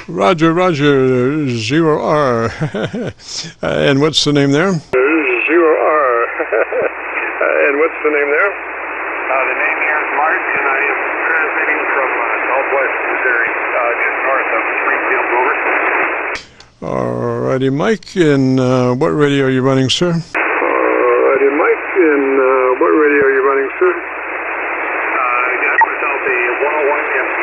Roger, Roger, 0R. And what's the name there? 0R. And what's the name there? The name here is Mark, and I am transmitting from southwest Missouri, just north of Springfield, over. Alrighty, Mike, and what radio are you running, sir? Alrighty, Mike, and what radio are you running, sir? I got myself a 101 MP,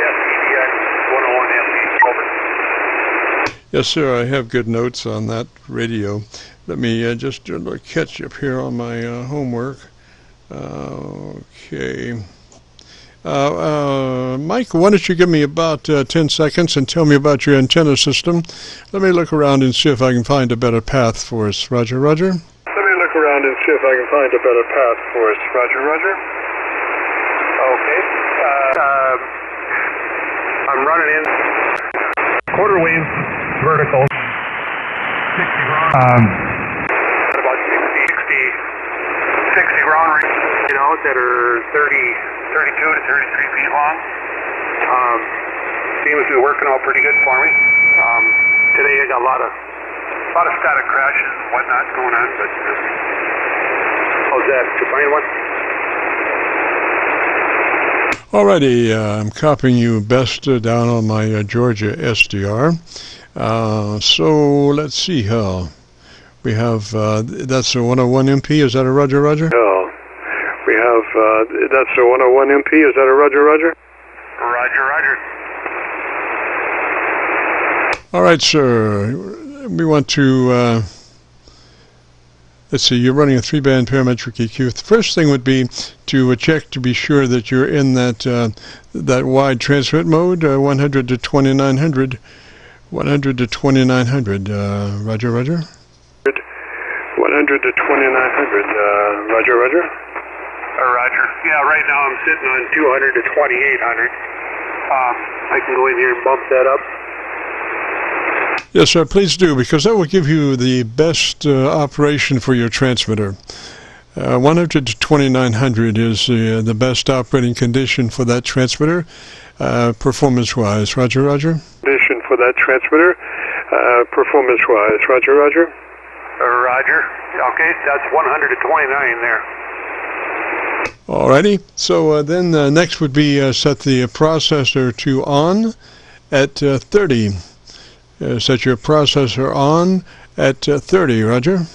FPDX 101 MP, over. Yes, sir, I have good notes on that radio. Let me just do a little catch up here on my homework. Okay. Mike, why don't you give me about 10 seconds and tell me about your antenna system. Let me look around and see if I can find a better path for us. Roger, Roger. Let me look around and see if I can find a better path for us. Roger, Roger. Okay. I'm running in quarter wave vertical. 60 ground. About 60 ground range, that are 32 to 33 feet long. Seems to be working out pretty good for me. Today I got a lot of static crashes and whatnot going on, but how's that? Did you find one? Alrighty, I'm copying you best down on my Georgia SDR. So let's see how we have, that's a 101 MP, is that a Roger, Roger? No, we have, that's a 101 MP, is that a Roger, Roger? Roger, Roger. Alright, sir, we want to, let's see, you're running a 3-band parametric EQ. The first thing would be to check to be sure that you're in that that wide transmit mode, 100 to 2900. 100 to 2900. Roger, Roger. 100 to 2900. Roger, Roger. Roger. Yeah, right now I'm sitting on 200 to 2800. I can go in here and bump that up. Yes, sir, please do, because that will give you the best operation for your transmitter. 100 to 2900 is the best operating condition for that transmitter, performance-wise. Roger, Roger. Condition for that transmitter, performance-wise. Roger, Roger. Roger. Okay, that's 100 to 29 there. Alrighty. So then next would be set the processor to on at 30. Set your processor on at 30, Roger.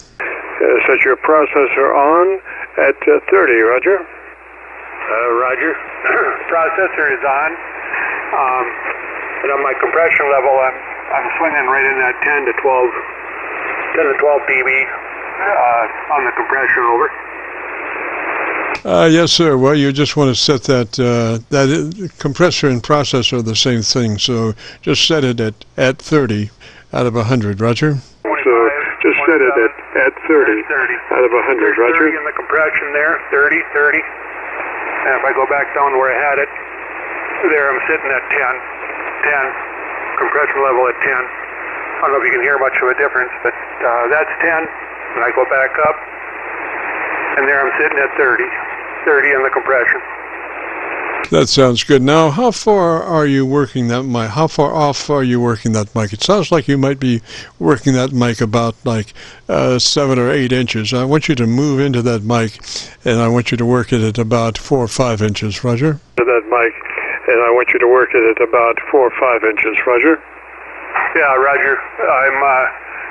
Set your processor on at 30, Roger. Roger. Processor is on. And on my compression level, I'm swinging right in that 10 to 12 dB on the compression, over. Yes, sir. Well, you just want to set that, compressor and processor are the same thing, so just set it at 30 out of 100, Roger. So just set it at 30 out of 100, Roger. 30 in the compression there, 30. And if I go back down to where I had it, there I'm sitting at 10, compression level at 10. I don't know if you can hear much of a difference, but that's 10, and I go back up, and there I'm sitting at 30 in the compression. That sounds good. Now, how far are you working that mic? How far off are you working that mic? It sounds like you might be working that mic about like 7 or 8 inches. I want you to move into that mic, and I want you to work it at about 4 or 5 inches, Roger. To that mic, and I want you to work it at about 4 or 5 inches, Roger. Yeah, Roger. I'm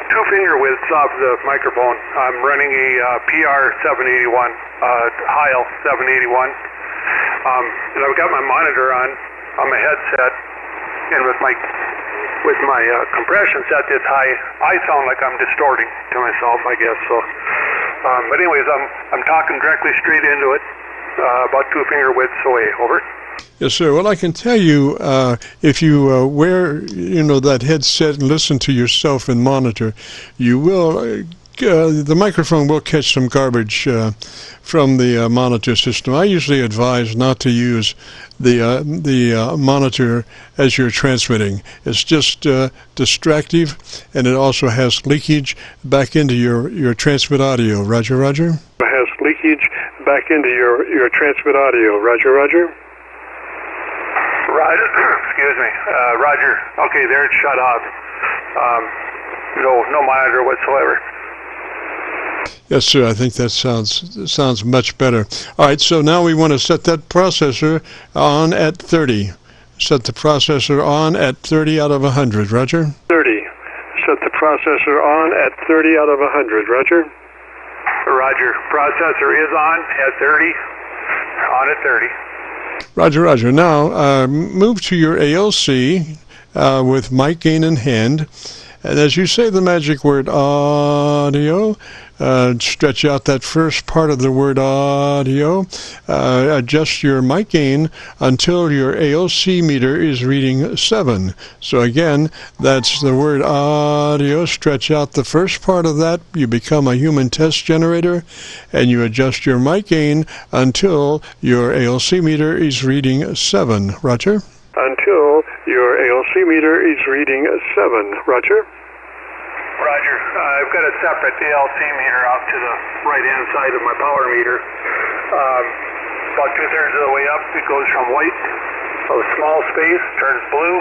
2 finger widths off the microphone. I'm running a PR781, Heil 781. And I've got my monitor on my headset, and with my compression set this high, I sound like I'm distorting to myself, I guess. So, but anyways, I'm talking directly straight into it, about 2 finger widths away. Over. Yes, sir. Well, I can tell you, if you wear, that headset and listen to yourself and monitor, you will. The microphone will catch some garbage from the monitor system. I usually advise not to use the monitor as you're transmitting. It's just distractive, and it also has leakage back into your transmit audio. Roger, Roger. It has leakage back into your transmit audio. Roger, Roger. Roger, excuse me. Roger. Okay, there it's shut off. No monitor whatsoever. Yes, sir. I think that sounds much better. All right, so now we want to set that processor on at 30. Set the processor on at 30 out of 100. Roger? 30. Set the processor on at 30 out of 100. Roger? Roger. Processor is on at 30. On at 30. Roger, roger. Now, move to your ALC with mic gain in hand. And as you say the magic word audio, stretch out that first part of the word audio, adjust your mic gain until your ALC meter is reading 7. So again, that's the word audio. Stretch out the first part of that. You become a human test generator, and you adjust your mic gain until your ALC meter is reading 7. Roger? Until your ALC meter is reading 7. Roger? Roger. I've got a separate ALC meter out to the right-hand side of my power meter. About 2/3 of the way up, it goes from white, a small space, turns blue,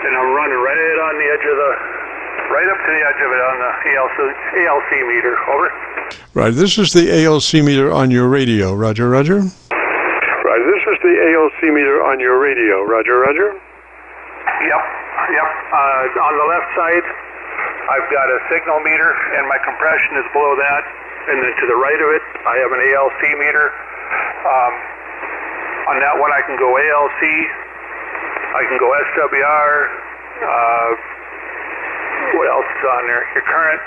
and I'm running right on the edge of right up to the edge of it on the ALC meter. Over. Right. This is the ALC meter on your radio. Roger, roger. Right. This is the ALC meter on your radio. Roger, roger. Yep. On the left side, I've got a signal meter, and my compression is below that. And then to the right of it, I have an ALC meter. On that one, I can go ALC. I can go SWR. What else is on there? Your current,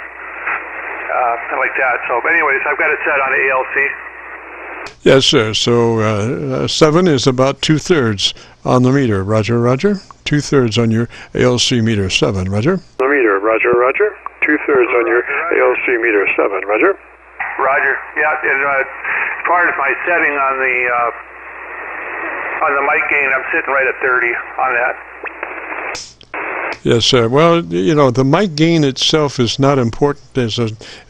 and like that. So, anyways, I've got it set on ALC. Yes, sir. So 7 is about 2/3 on the meter. Roger, roger. 2/3 on your ALC meter. 7. Roger. The meter. Roger, roger. 2/3 on your ALC meter. 7. Roger. Roger. Yeah. And, as far as my setting on the mic gain, I'm sitting right at 30 on that. Yes, sir. Well, you know, the mic gain itself is not important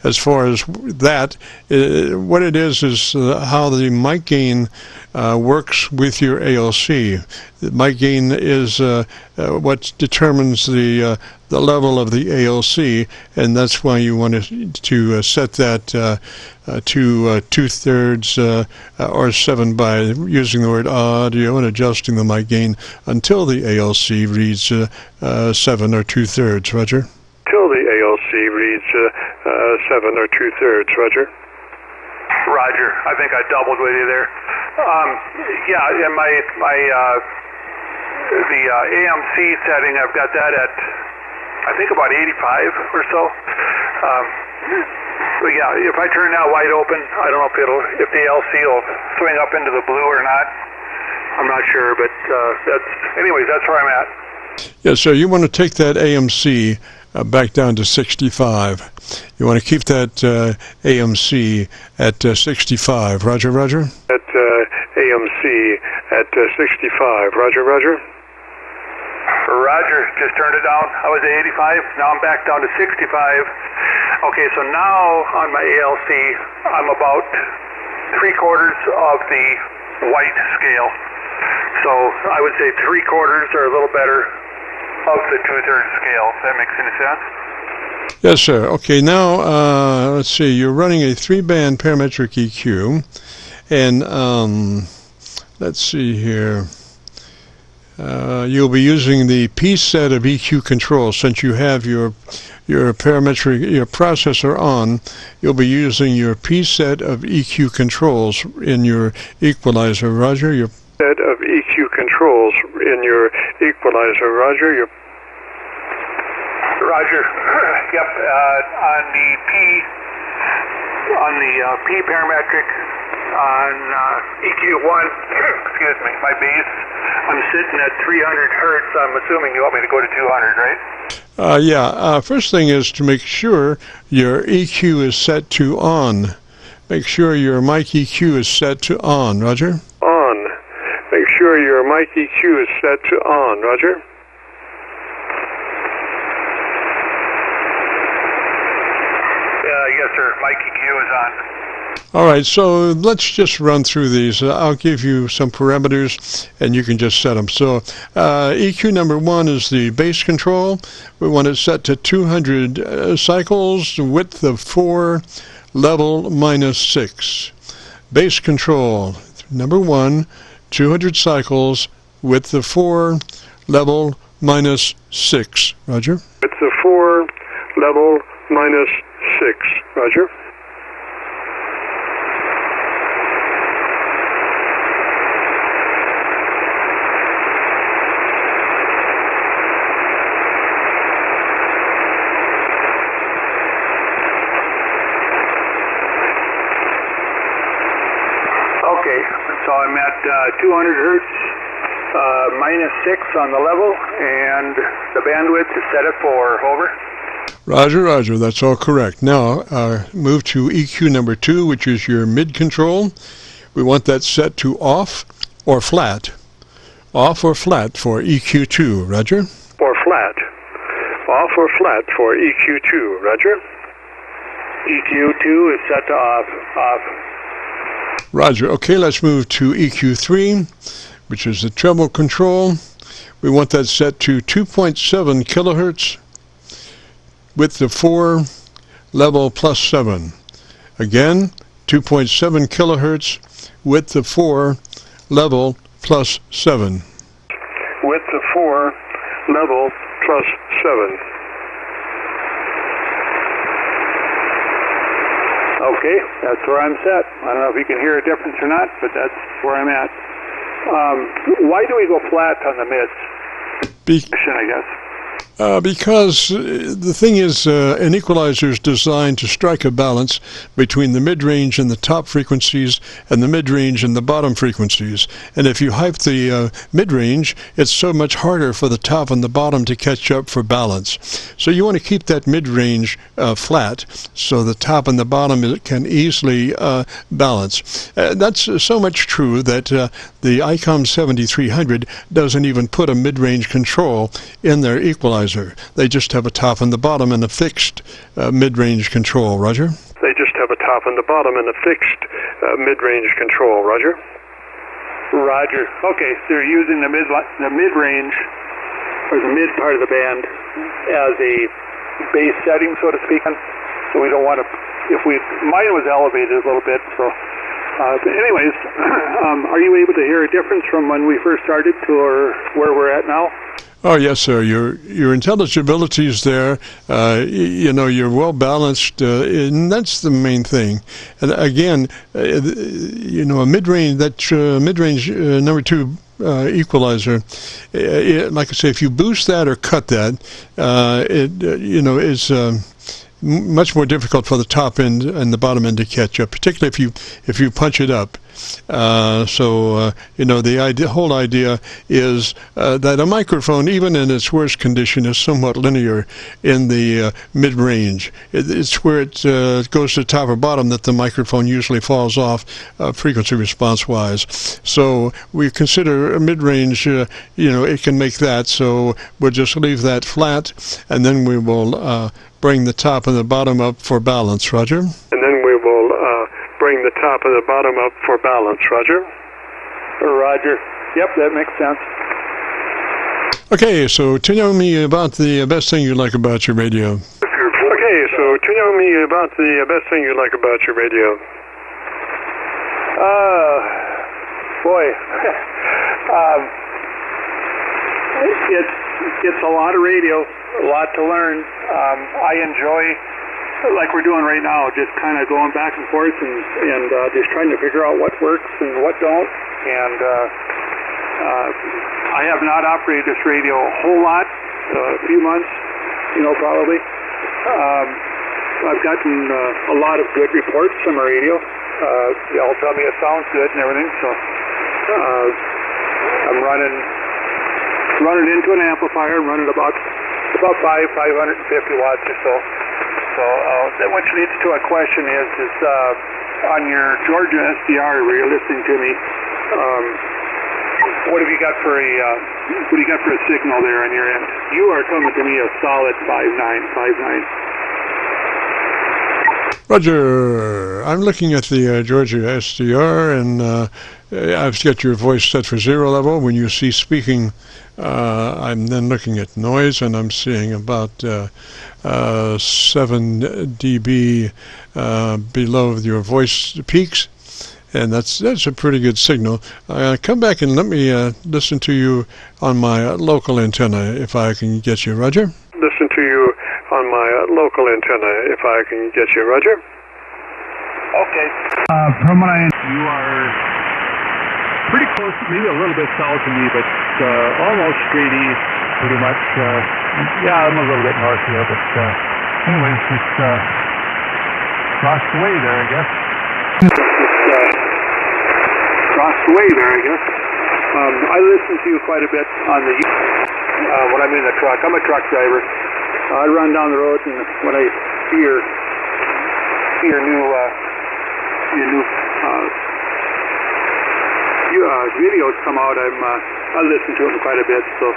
as far as that. What it is how the mic gain works with your ALC. The mic gain is what determines the level of the ALC, and that's why you want to set that to 2/3 or 7 by using the word audio and adjusting the mic gain until the ALC reads 7 or 2/3. Roger. Till the ALC reads 7 or 2/3. Roger. Roger. I think I doubled with you there. Yeah, and the AMC setting, I've got that at, I think, about 85 or so. But yeah, if I turn that wide open, I don't know if the LC will swing up into the blue or not. I'm not sure, but anyways, that's where I'm at. Yes, so you want to take that AMC back down to 65. You want to keep that AMC at 65. Roger, roger. At AMC at 65. Roger, roger. Roger, just turned it down. I was at 85. Now I'm back down to 65. Okay, so now on my ALC, I'm about 3/4 of the white scale. So I would say 3/4 or a little better of the 2/3 scale. If that makes any sense? Yes, sir. Okay, now let's see. You're running a 3-band parametric EQ, and let's see here. You'll be using the P set of EQ control. Since you have your processor on, you'll be using your P set of EQ controls in your equalizer. Roger. Your set of EQ controls in your equalizer. Roger. Your Roger. Yep. On the P parametric on EQ1. Excuse me. My base. I'm sitting at 300 hertz. I'm assuming you want me to go to 200, right? Yeah. First thing is to make sure your EQ is set to on. Make sure your mic EQ is set to on. Roger. On. Make sure your mic EQ is set to on. Roger. Yes, sir. Mic EQ is on. All right, so let's just run through these. I'll give you some parameters, and you can just set them. So EQ number 1 is the bass control. We want it set to 200 cycles, width of 4, level -6. Bass control, number 1, 200 cycles, width of 4, level -6. Roger? Width of 4, level -6. Roger. Okay, so I'm at 200 hertz, -6 on the level, and the bandwidth is set at 4. Over. Roger, roger. That's all correct. Now, move to EQ number 2, which is your mid control. We want that set to off or flat. Off or flat for EQ2. Roger? Or flat. Off or flat for EQ2. Roger. EQ2 is set to off. Off. Roger. Okay, let's move to EQ3, which is the treble control. We want that set to 2.7 kilohertz, width of 4, level +7. Again, 2.7 kilohertz, width of 4, level +7. Width of 4, level +7. Okay, that's where I'm set. I don't know if you can hear a difference or not, but that's where I'm at. Why do we go flat on the mids? I guess. Because the thing is, an equalizer is designed to strike a balance between the mid-range and the top frequencies and the mid-range and the bottom frequencies. And if you hype the mid-range, it's so much harder for the top and the bottom to catch up for balance. So you want to keep that mid-range flat so the top and the bottom can easily balance. That's so much true that the ICOM 7300 doesn't even put a mid-range control in their equalizer. They just have a top and the bottom and a fixed mid-range control. Roger? They just have a top and the bottom and a fixed mid-range control. Roger? Roger. Okay, so they're using the mid-range, or the mid part of the band, as a base setting, so to speak. So we don't want to, mine was elevated a little bit, so but anyways, are you able to hear a difference from when we first started to where we're at now? Oh, yes, sir. Your intelligibility is there. You're well balanced, and that's the main thing. And again, a mid-range, mid-range number 2 equalizer, like I say, if you boost that or cut that, is much more difficult for the top end and the bottom end to catch up, particularly if you punch it up. The whole idea is that a microphone, even in its worst condition, is somewhat linear in the mid-range. It's where it goes to top or bottom that the microphone usually falls off frequency response-wise. So we consider a mid-range, it can make that, so we'll just leave that flat, and then we will bring the top and the bottom up for balance. Roger? And then we will bring the top and the bottom up for balance. Roger? Roger. Yep, that makes sense. Okay, so tell me about the best thing you like about your radio. Okay, so tell me about the best thing you like about your radio. Boy. It's a lot of radio, a lot to learn. I enjoy, like we're doing right now, just kind of going back and forth and just trying to figure out what works and what don't. And I have not operated this radio a whole lot, a few months, probably. I've gotten a lot of good reports from the radio. They all tell me it sounds good and everything. So I'm running into an amplifier, running about 550 watts or so. So which leads to a question is on your Georgia SDR where you're listening to me, what have you got for a signal there on your end? You are coming to me a solid 5.9. Roger, I'm looking at the Georgia SDR, and I've got your voice set for 0 level. When you see speaking, I'm then looking at noise, and I'm seeing about 7 dB below your voice peaks, and that's a pretty good signal. Come back and let me listen to you on my local antenna, if I can get you, Roger. Listen to you on my local antenna, if I can get you, Roger. Okay. From what you are pretty close, maybe a little bit south of me, but almost straight east, pretty much. Yeah, I'm a little bit north here, but anyways, it's across the way there, I guess. Across the way there, I guess. I listen to you quite a bit on the when I'm in the truck. I'm a truck driver. I run down the road, and when I see your new videos come out, I listen to them quite a bit. So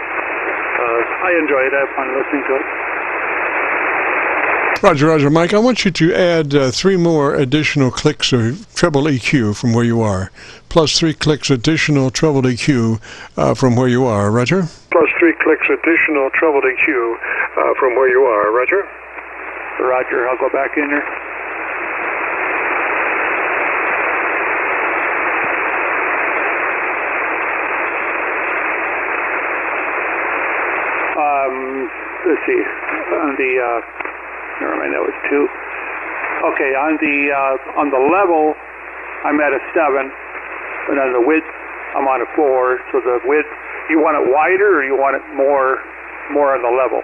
I enjoy it. I have fun listening to it. Roger, Mike. I want you to add 3 more additional clicks of treble EQ from where you are, plus 3 clicks additional treble EQ from where you are, Roger. Plus 3 clicks additional treble EQ from where you are, Roger. Roger, I'll go back in there. Let's see. On the never mind, that was 2. Okay, on the level, I'm at a 7, and on the width, I'm on a 4. So the width, you want it wider, or you want it more on the level?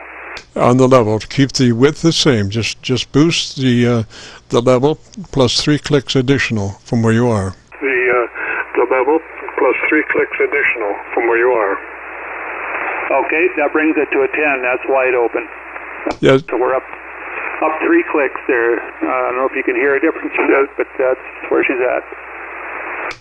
On the level, to keep the width the same. Just boost the level plus 3 clicks additional from where you are. The level plus 3 clicks additional from where you are. Okay, that brings it to a 10. That's wide open. Yes. So we're up 3 clicks there. I don't know if you can hear a difference in that, but that's where she's at.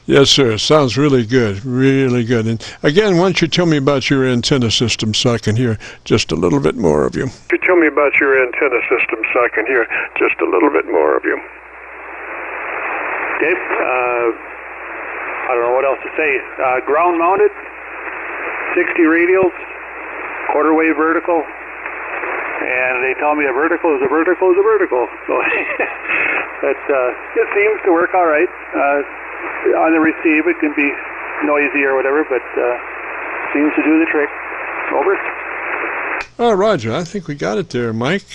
Yes, sir. Sounds really good. Really good. And again, why don't you tell me about your antenna system so I can hear just a little bit more of you? Could you tell me about your antenna system so I can hear just a little bit more of you? Okay. I don't know what else to say. Ground mounted, 60 radials, quarter wave vertical, and they tell me a vertical is a vertical is a vertical. So it seems to work all right. On the receive, it can be noisy or whatever, but seems to do the trick. Over. Roger, I think we got it there, Mike.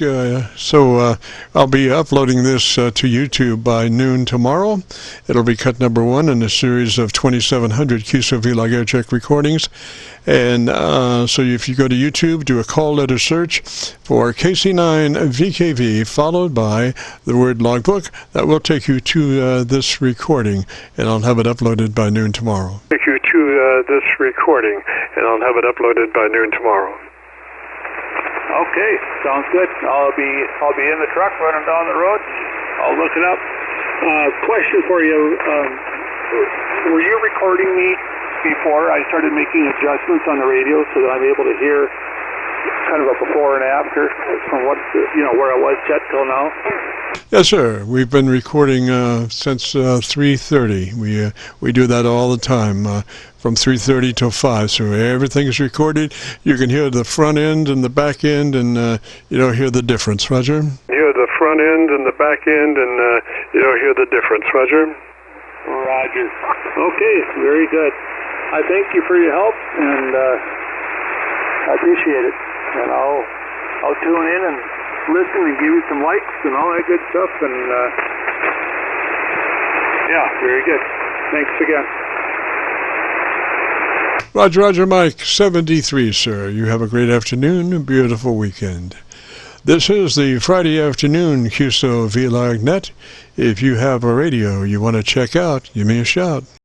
So I'll be uploading this to YouTube by noon tomorrow. It'll be cut number 1 in a series of 2,700 Qso-Vlog air check recordings. And so if you go to YouTube, do a call letter search for KC9VKV, followed by the word logbook. That will take you to this recording, and I'll have it uploaded by noon tomorrow. Take you to this recording, and I'll have it uploaded by noon tomorrow. Okay, sounds good. I'll be in the truck running down the road. I'll look it up. Question for you: were you recording me before I started making adjustments on the radio so that I'm able to hear kind of a before and after from what where I was set till now? Yes, sir. We've been recording since 3:30. We do that all the time. From 3:30 till 5, so everything is recorded. You can hear the front end and the back end, and hear the difference, Roger. Hear the front end and the back end, and hear the difference, Roger. Roger. Okay, very good. I thank you for your help, and I appreciate it. And I'll tune in and listen and give you some likes and all that good stuff. And yeah, very good. Thanks again. Roger, Mike, 73, sir. You have a great afternoon, a beautiful weekend. This is the Friday afternoon Qso-Vlog Net. If you have a radio you want to check out, give me a shout.